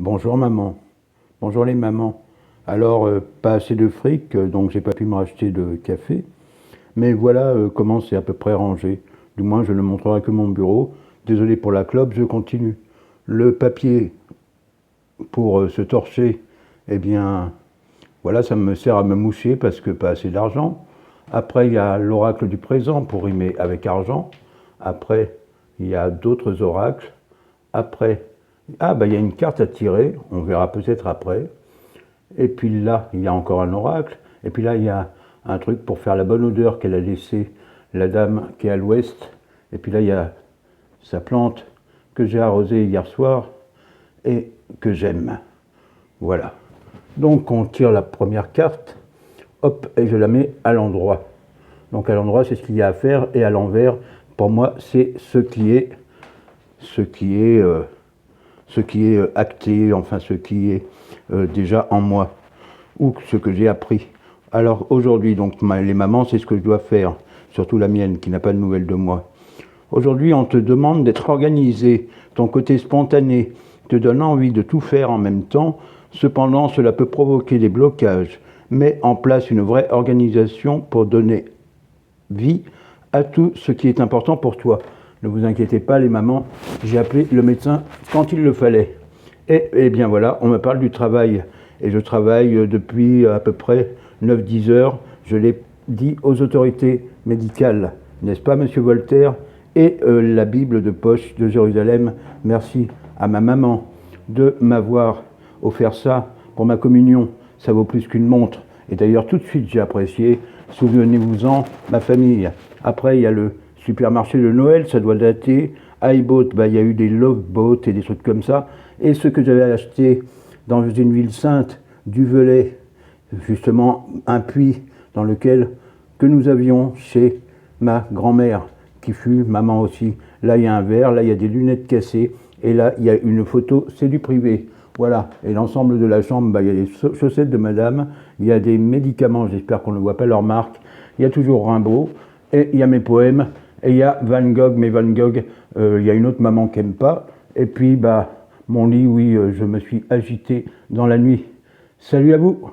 Bonjour maman. Bonjour les mamans. Alors, pas assez de fric, donc j'ai pas pu me racheter de café. Mais voilà comment c'est à peu près rangé. Du moins, je ne montrerai que mon bureau. Désolé pour la clope, je continue. Le papier pour se torcher, eh bien, voilà, ça me sert à me moucher parce que pas assez d'argent. Après, il y a l'oracle du présent pour rimer avec argent. Après, il y a d'autres oracles. Après, il y a une carte à tirer, on verra peut-être après. Et puis là, il y a encore un oracle. Et puis là, il y a un truc pour faire la bonne odeur qu'elle a laissée la dame qui est à l'ouest. Et puis là, il y a sa plante que j'ai arrosée hier soir et que j'aime. Voilà. Donc on tire la première carte, hop, et je la mets à l'endroit. Donc à l'endroit, c'est ce qu'il y a à faire, et à l'envers, pour moi, c'est ce qui est acté, enfin ce qui est déjà en moi, ou ce que j'ai appris. Alors aujourd'hui, donc les mamans, c'est ce que je dois faire, surtout la mienne qui n'a pas de nouvelles de moi. Aujourd'hui, on te demande d'être organisé, ton côté spontané te donne envie de tout faire en même temps, cependant cela peut provoquer des blocages. Mets en place une vraie organisation pour donner vie à tout ce qui est important pour toi. Ne vous inquiétez pas les mamans, j'ai appelé le médecin quand il le fallait. Et bien voilà, on me parle du travail. Et je travaille depuis à peu près 9-10 heures. Je l'ai dit aux autorités médicales. N'est-ce pas, monsieur Voltaire? Et la Bible de poche de Jérusalem. Merci à ma maman de m'avoir offert ça pour ma communion. Ça vaut plus qu'une montre. Et d'ailleurs, tout de suite, j'ai apprécié. Souvenez-vous-en, ma famille. Après, il y a le supermarché de Noël, ça doit dater. iBoat, il y a eu des Love Boat et des trucs comme ça. Et ce que j'avais acheté dans une ville sainte, du Velay, justement un puits dans lequel que nous avions chez ma grand-mère, qui fut maman aussi. Là, il y a un verre, là, il y a des lunettes cassées, et là, il y a une photo, c'est du privé. Voilà, et l'ensemble de la chambre, il y a les chaussettes de madame, il y a des médicaments, j'espère qu'on ne voit pas leur marque, il y a toujours Rimbaud, et il y a mes poèmes, et il y a Van Gogh, mais Van Gogh, il y a une autre maman qui n'aime pas, et puis mon lit, oui, je me suis agité dans la nuit. Salut à vous!